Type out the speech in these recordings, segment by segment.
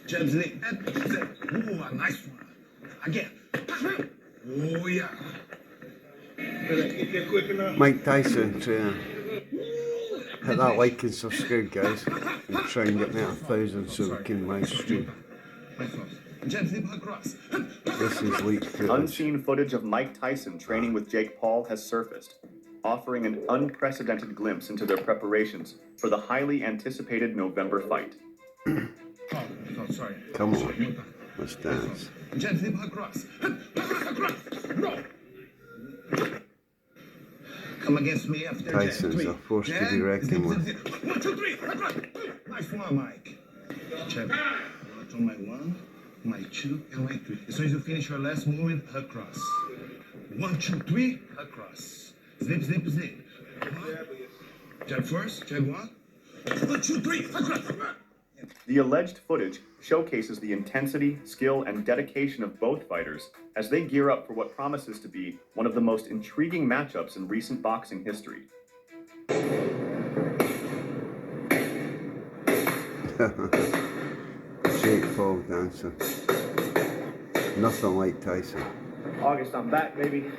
Jabs leg. Ooh, a nice one. Again. Oh, yeah. Mike Tyson training. Hit that like and subscribe, guys, and try and get me 1,000 so we can live stream. This is leaked footage. Unseen footage of Mike Tyson training with Jake Paul has surfaced, offering an unprecedented glimpse into their preparations for the highly anticipated November fight. Oh, sorry. Come on, let's dance. Gently across. No. Come against me after Tyson's a force to be reckoned with. 1, 2, 3. Across. Nice one, Mike. Check. Watch on my 1, my 2, and my 3. As soon as you finish your last movement, across. 1, 2, 3, across. Zip, zip, zip. Jab first. Jab 1. 1, 2, 3, across. The alleged footage showcases the intensity, skill, and dedication of both fighters as they gear up for what promises to be one of the most intriguing matchups in recent boxing history. Jake Paul dancer. Nothing like Tyson. August, I'm back, baby.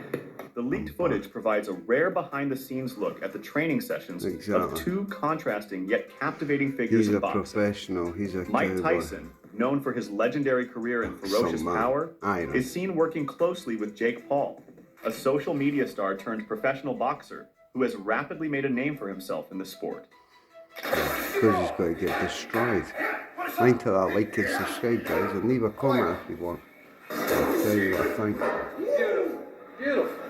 The leaked footage provides a rare behind-the-scenes look at the training sessions of two contrasting yet captivating figures He's of a boxing. professional. He's a Mike cowboy. Tyson, known for his legendary career in ferocious power, is seen working closely with Jake Paul, a social media star turned professional boxer who has rapidly made a name for himself in the sport. Because he's got to get destroyed. Mind to that like and subscribe, guys, and leave a comment if you want. I'll tell you what I think. Beautiful.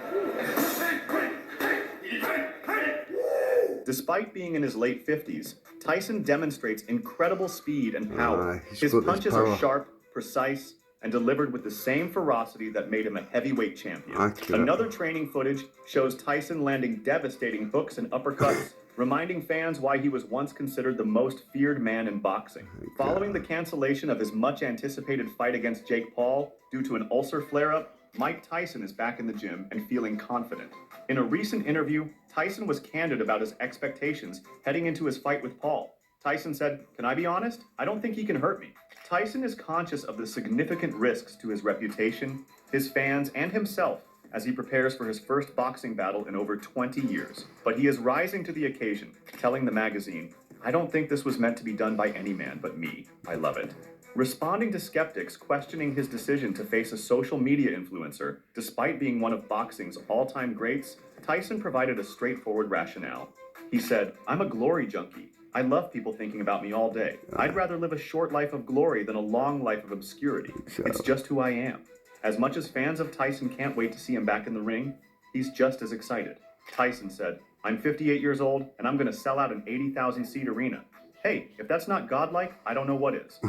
Despite being in his late 50s, Tyson demonstrates incredible speed and power. His punches are sharp, precise, and delivered with the same ferocity that made him a heavyweight champion. Another training footage shows Tyson landing devastating hooks and uppercuts, reminding fans why he was once considered the most feared man in boxing. Following the cancellation of his much-anticipated fight against Jake Paul due to an ulcer flare-up, Mike Tyson is back in the gym and feeling confident. In a recent interview, Tyson was candid about his expectations heading into his fight with Paul. Tyson said, "Can I be honest? I don't think he can hurt me." Tyson is conscious of the significant risks to his reputation, his fans, and himself as he prepares for his first boxing battle in over 20 years. But he is rising to the occasion, telling the magazine, "I don't think this was meant to be done by any man but me. I love it." Responding to skeptics questioning his decision to face a social media influencer, despite being one of boxing's all-time greats, Tyson provided a straightforward rationale. He said, "I'm a glory junkie. I love people thinking about me all day. I'd rather live a short life of glory than a long life of obscurity. It's just who I am." As much as fans of Tyson can't wait to see him back in the ring, he's just as excited. Tyson said, "I'm 58 years old, and I'm going to sell out an 80,000-seat arena. Hey, if that's not godlike, I don't know what is."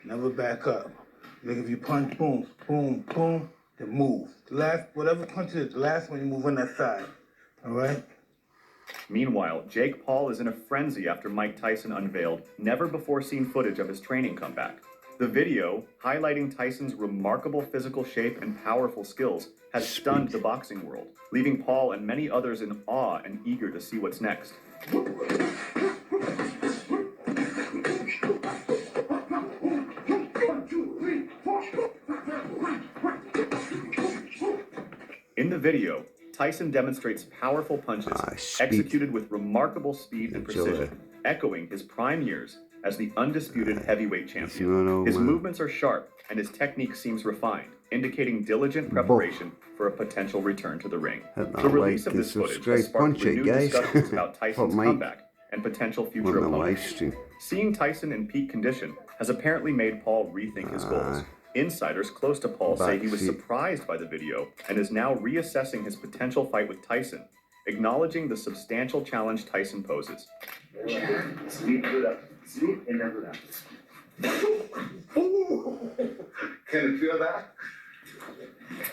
Never back up. Like if you punch, boom, boom, boom, then move. The last, whatever punch is, the last one you move on that side. All right? Meanwhile, Jake Paul is in a frenzy after Mike Tyson unveiled never-before-seen footage of his training comeback. The video, highlighting Tyson's remarkable physical shape and powerful skills, has stunned the boxing world, leaving Paul and many others in awe and eager to see what's next. In the video, Tyson demonstrates powerful punches executed with remarkable speed and precision, echoing his prime years as the undisputed heavyweight champion. His movements are sharp and his technique seems refined, indicating diligent preparation for a potential return to the ring. The release of this footage has sparked renewed discussions about Tyson's comeback and potential future opponents. Seeing Tyson in peak condition has apparently made Paul rethink his goals. Insiders close to Paul say he was surprised by the video and is now reassessing his potential fight with Tyson, acknowledging the substantial challenge Tyson poses. Sleep it up. Sleep and never down. Can you feel that?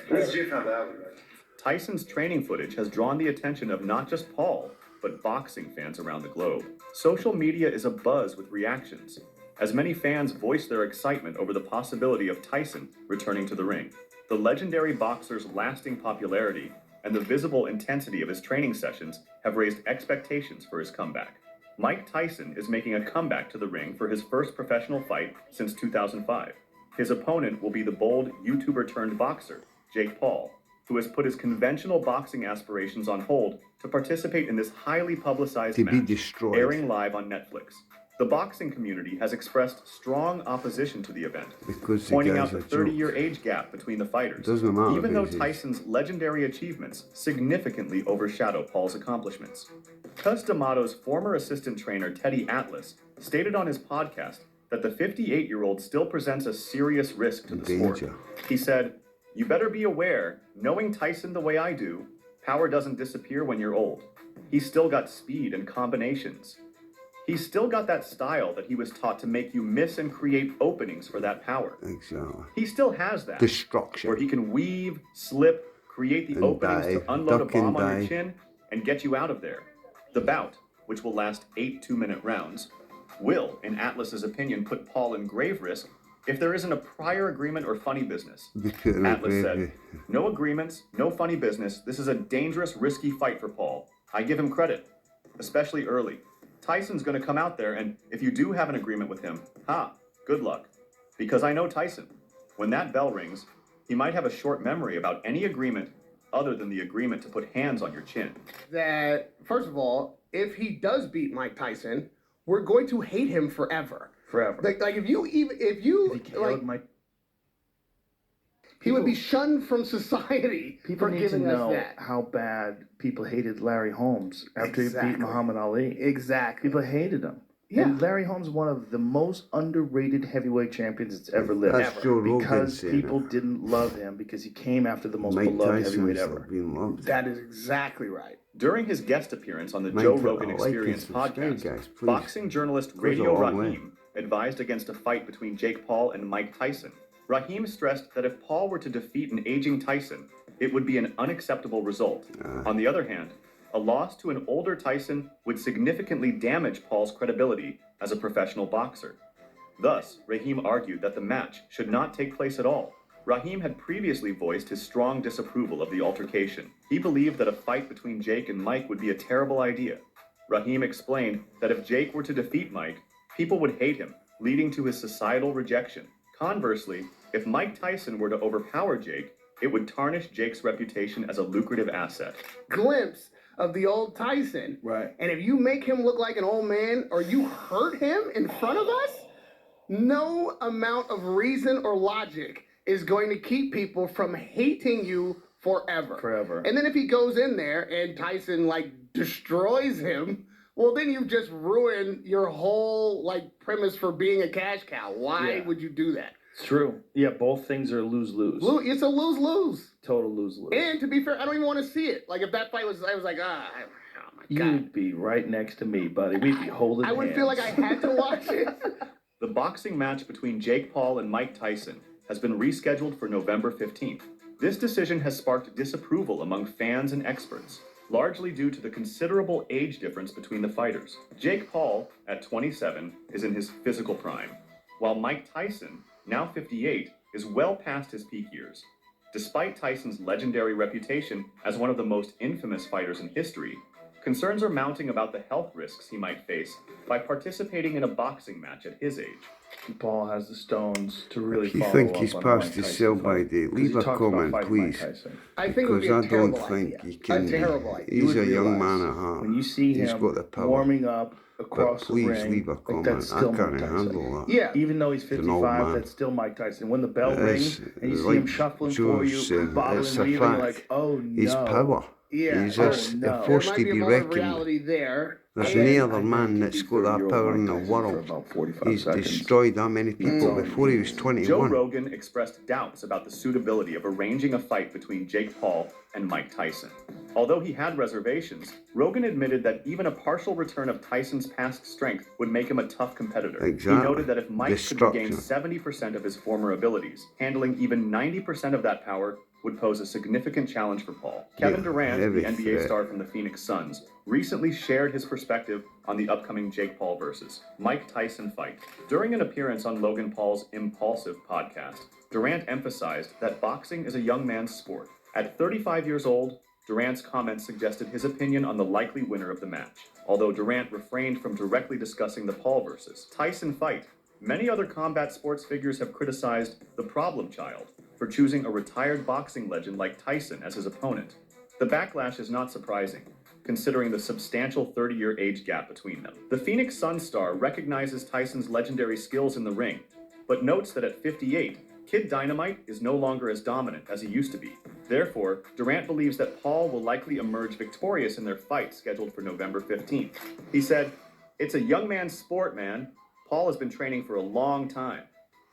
Let's see how that would. Tyson's training footage has drawn the attention of not just Paul, but boxing fans around the globe. Social media is abuzz with reactions, as many fans voice their excitement over the possibility of Tyson returning to the ring. The legendary boxer's lasting popularity and the visible intensity of his training sessions have raised expectations for his comeback. Mike Tyson is making a comeback to the ring for his first professional fight since 2005. His opponent will be the bold YouTuber-turned-boxer, Jake Paul, who has put his conventional boxing aspirations on hold to participate in this highly publicized match, airing live on Netflix. The boxing community has expressed strong opposition to the event, pointing out the 30-year age gap between the fighters, even though Tyson's legendary achievements significantly overshadow Paul's accomplishments. Cus D'Amato's former assistant trainer Teddy Atlas stated on his podcast that the 58-year-old still presents a serious risk to the sport. He said, "You better be aware, knowing Tyson the way I do, power doesn't disappear when you're old. He's still got speed and combinations. He's still got that style that he was taught to make you miss and create openings for that power. Exactly. He still has that. Destruction. Where he can weave, slip, create the openings to unload a bomb on your chin and get you out of there. The bout, which will last 8 two-minute rounds, will, in Atlas's opinion, put Paul in grave risk if there isn't a prior agreement or funny business." Atlas said, "No agreements, no funny business. This is a dangerous, risky fight for Paul. I give him credit, especially early. Tyson's going to come out there, and if you do have an agreement with him, good luck. Because I know Tyson. When that bell rings, he might have a short memory about any agreement other than the agreement to put hands on your chin." That, first of all, if he does beat Mike Tyson, we're going to hate him forever. Forever. Like if he killed Mike, he would be shunned from society people for need to giving know us that. how bad people hated Larry Holmes after he beat Muhammad Ali. Exactly. People hated him. Yeah. And Larry Holmes is one of the most underrated heavyweight champions that's ever lived. That's Joe Rogan because saying people it. didn't love him because he came after the most Mike beloved Tyson's heavyweight ever. been loved. That is exactly right. During his guest appearance on the Mike, Joe Rogan like Experience and subscribe, podcast, guys, please. boxing journalist Goes a Radio long way. Raheem advised against a fight between Jake Paul and Mike Tyson. Raheem stressed that if Paul were to defeat an aging Tyson, it would be an unacceptable result. On the other hand, a loss to an older Tyson would significantly damage Paul's credibility as a professional boxer. Thus, Raheem argued that the match should not take place at all. Raheem had previously voiced his strong disapproval of the altercation. He believed that a fight between Jake and Mike would be a terrible idea. Raheem explained that if Jake were to defeat Mike, people would hate him, leading to his societal rejection. Conversely, if Mike Tyson were to overpower Jake, it would tarnish Jake's reputation as a lucrative asset. Glimpse of the old Tyson. Right. And if you make him look like an old man or you hurt him in front of us, no amount of reason or logic is going to keep people from hating you forever. Forever. And then if he goes in there and Tyson destroys him, well then you've just ruined your whole premise for being a cash cow. Why would you do that? It's true. Yeah, both things are lose-lose. It's a lose-lose. Total lose-lose. And to be fair, I don't even want to see it. If that fight was, I was like, oh my God. You'd be right next to me, buddy. We'd be holding hands. I would feel like I had to watch it. The boxing match between Jake Paul and Mike Tyson has been rescheduled for November 15th. This decision has sparked disapproval among fans and experts, largely due to the considerable age difference between the fighters. Jake Paul, at 27, is in his physical prime, while Mike Tyson, now 58, is well past his peak years. Despite Tyson's legendary reputation as one of the most infamous fighters in history, concerns are mounting about the health risks he might face by participating in a boxing match at his age. Paul has the stones to really If you follow think up he's on past Mike his Tyson sell-by fight. date, 'Cause leave he a talked about comment, fighting Mike please. Tyson. I think it would Because be a I don't terrible think idea. he can. A terrible idea. You He's would a young realize man at heart. when you see He's him got the power. warming up But across the please ring, leave a like comment. that's I still can't Mike Tyson. handle that. Yeah. Even though he's He's an old 55, man. that's still Mike Tyson. When the bell It rings is. and you see Like him shuffling Joe for you, said, bobbling it's and a weaving, you're fact. like, oh no. His power. Yeah. He's Oh, a no. force there to might be a be moment of reckoned with. reality there. There's And no other man that's got that power in the world. He's destroyed that many people before he was Joe 21. Rogan expressed doubts about the suitability of arranging a fight between Jake Paul and Mike Tyson. Although he had reservations, Rogan admitted that even a partial return of Tyson's past strength would make him a tough competitor. Exactly. He noted that if Mike could regain Destruction. 70% of his former abilities, handling even 90% of that power would pose a significant challenge for Paul. Kevin Durant, heavy the NBA threat. star from the Phoenix Suns, recently shared his perspective on the upcoming Jake Paul versus Mike Tyson fight. During an appearance on Logan Paul's Impulsive podcast, Durant emphasized that boxing is a young man's sport. At 35 years old, Durant's comments suggested his opinion on the likely winner of the match, although Durant refrained from directly discussing the Paul versus Tyson fight. Many other combat sports figures have criticized the problem child for choosing a retired boxing legend like Tyson as his opponent. The backlash is not surprising, considering the substantial 30-year age gap between them. The Phoenix Sun star recognizes Tyson's legendary skills in the ring, but notes that at 58, Kid Dynamite is no longer as dominant as he used to be. Therefore, Durant believes that Paul will likely emerge victorious in their fight scheduled for November 15th. He said, "It's a young man's sport, man. Paul has been training for a long time."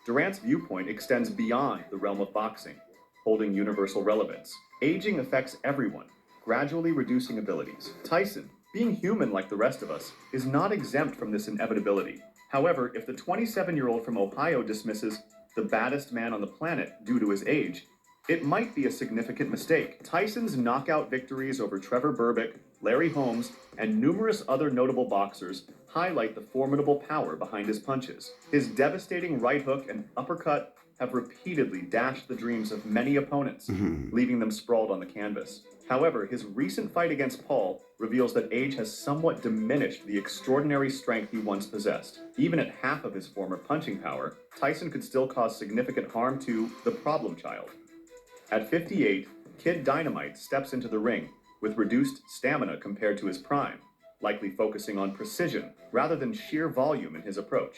Durant's viewpoint extends beyond the realm of boxing, holding universal relevance. Aging affects everyone, gradually reducing abilities. Tyson, being human like the rest of us, is not exempt from this inevitability. However, if the 27-year-old from Ohio dismisses the baddest man on the planet due to his age, it might be a significant mistake. Tyson's knockout victories over Trevor Berbick, Larry Holmes, and numerous other notable boxers highlight the formidable power behind his punches. His devastating right hook and uppercut have repeatedly dashed the dreams of many opponents, leaving them sprawled on the canvas. However, his recent fight against Paul reveals that age has somewhat diminished the extraordinary strength he once possessed. Even at half of his former punching power, Tyson could still cause significant harm to the problem child. At 58, Kid Dynamite steps into the ring with reduced stamina compared to his prime, likely focusing on precision rather than sheer volume in his approach.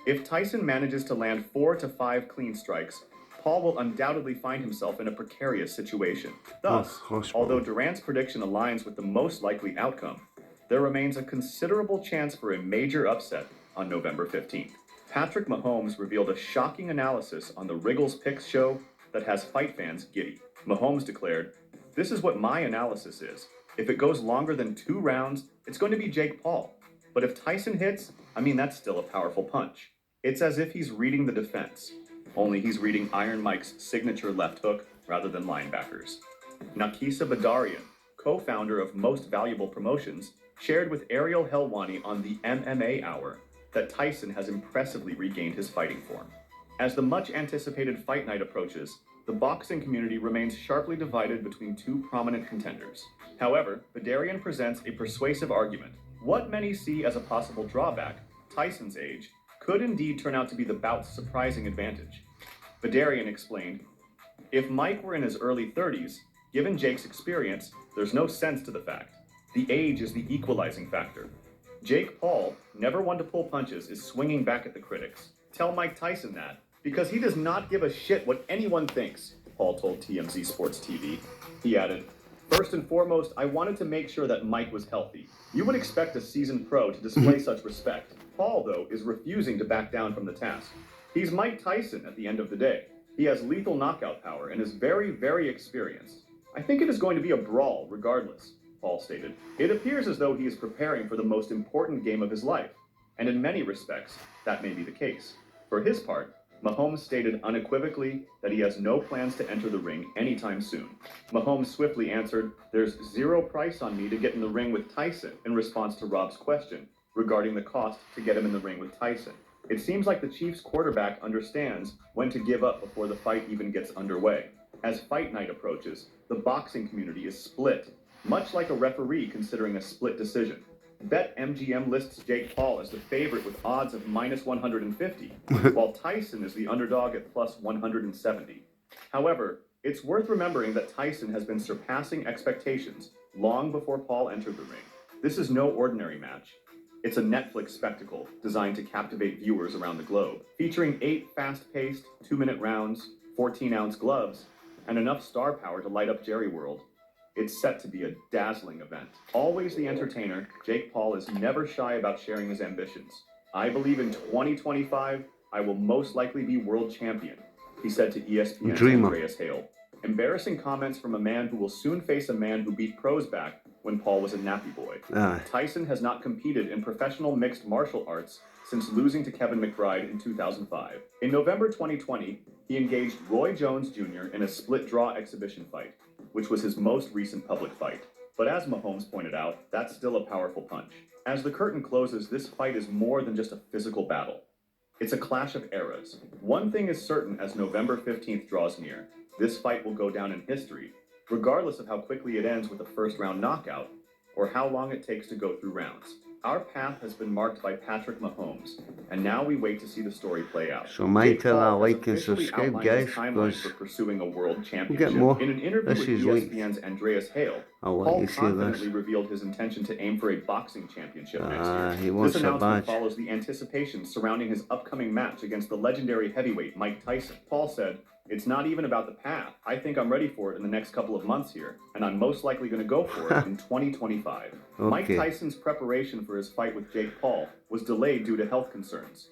If Tyson manages to land 4 to 5 clean strikes, Paul will undoubtedly find himself in a precarious situation. Thus, although Durant's prediction aligns with the most likely outcome, there remains a considerable chance for a major upset on November 15th. Patrick Mahomes revealed a shocking analysis on the Wriggles Picks show that has fight fans giddy. Mahomes declared, "This is what my analysis is. If it goes longer than 2 rounds, it's going to be Jake Paul. But if Tyson hits, that's still a powerful punch." It's as if he's reading the defense, only he's reading Iron Mike's signature left hook rather than linebackers. Nakisa Badarian, co-founder of Most Valuable Promotions, shared with Ariel Helwani on the MMA Hour that Tyson has impressively regained his fighting form. As the much-anticipated fight night approaches, the boxing community remains sharply divided between 2 prominent contenders. However, Badarian presents a persuasive argument. What many see as a possible drawback, Tyson's age, could indeed turn out to be the bout's surprising advantage. Badarian explained, "If Mike were in his early 30s, given Jake's experience, there's no sense to the fact. The age is the equalizing factor. Jake Paul, never one to pull punches, is swinging back at the critics. Tell Mike Tyson that, because he does not give a shit what anyone thinks," Paul told TMZ Sports TV. He added, "First and foremost, I wanted to make sure that Mike was healthy. You would expect a seasoned pro to display such respect. Paul, though, is refusing to back down from the task. He's Mike Tyson at the end of the day. He has lethal knockout power and is very, very experienced. I think it is going to be a brawl regardless," Paul stated. It appears as though he is preparing for the most important game of his life, and in many respects, that may be the case. For his part, Mahomes stated unequivocally that he has no plans to enter the ring anytime soon. Mahomes swiftly answered, "There's zero price on me to get in the ring with Tyson," in response to Rob's question regarding the cost to get him in the ring with Tyson. It seems like the Chiefs quarterback understands when to give up before the fight even gets underway. As fight night approaches, the boxing community is split, much like a referee considering a split decision. BetMGM lists Jake Paul as the favorite with odds of -150, while Tyson is the underdog at +170. However, it's worth remembering that Tyson has been surpassing expectations long before Paul entered the ring. This is no ordinary match. It's a Netflix spectacle designed to captivate viewers around the globe, featuring 8 fast-paced, 2-minute rounds, 14-ounce gloves, and enough star power to light up Jerry World. It's set to be a dazzling event. Always the entertainer, Jake Paul is never shy about sharing his ambitions. "I believe in 2025, I will most likely be world champion," he said to ESPN's Andreas Hale. Embarrassing comments from a man who will soon face a man who beat pros back when Paul was a nappy boy. Tyson has not competed in professional mixed martial arts since losing to Kevin McBride in 2005. In November 2020, he engaged Roy Jones Jr. in a split-draw exhibition fight, which was his most recent public fight. But as Mahomes pointed out, that's still a powerful punch. As the curtain closes, this fight is more than just a physical battle. It's a clash of eras. One thing is certain as November 15th draws near. This fight will go down in history regardless of how quickly it ends with a first-round knockout or how long it takes to go through rounds. Our path has been marked by Patrick Mahomes, and now we wait to see the story play out. So mind to that like and subscribe, guys, because for pursuing a world we'll championship. get more. In an interview This with is like, ESPN's Andreas Hale, I'll let Paul you see confidently this. revealed his intention to aim for a boxing championship next year. He wants this a announcement badge. follows the anticipation surrounding his upcoming match against the legendary heavyweight Mike Tyson. Paul said, "It's not even about the path. I think I'm ready for it in the next couple of months here, and I'm most likely going to go for it in 2025. Okay. Mike Tyson's preparation for his fight with Jake Paul was delayed due to health concerns.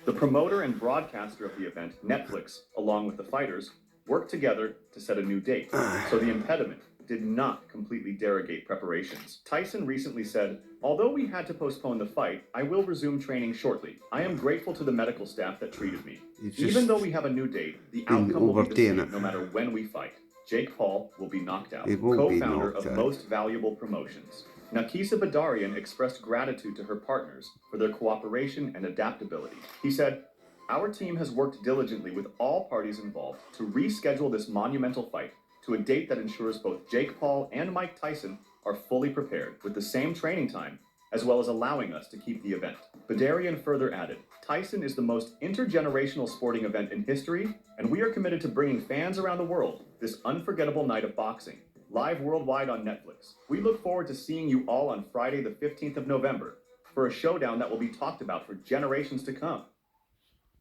The promoter and broadcaster of the event, Netflix, along with the fighters, worked together to set a new date, so the impediment did not completely derogate preparations. Tyson recently said, "Although we had to postpone the fight, I will resume training shortly. I am grateful to the medical staff that treated me. Even though we have a new date, the outcome will be the same no matter when we fight. Jake Paul will be knocked out." Co-founder of Most Valuable Promotions, Nakisa Badarian expressed gratitude to her partners for their cooperation and adaptability. He said, "Our team has worked diligently with all parties involved to reschedule this monumental fight to a date that ensures both Jake Paul and Mike Tyson are fully prepared with the same training time, as well as allowing us to keep the event." Badarian further added, "Tyson is the most intergenerational sporting event in history, and we are committed to bringing fans around the world this unforgettable night of boxing, live worldwide on Netflix. We look forward to seeing you all on Friday the 15th of November for a showdown that will be talked about for generations to come."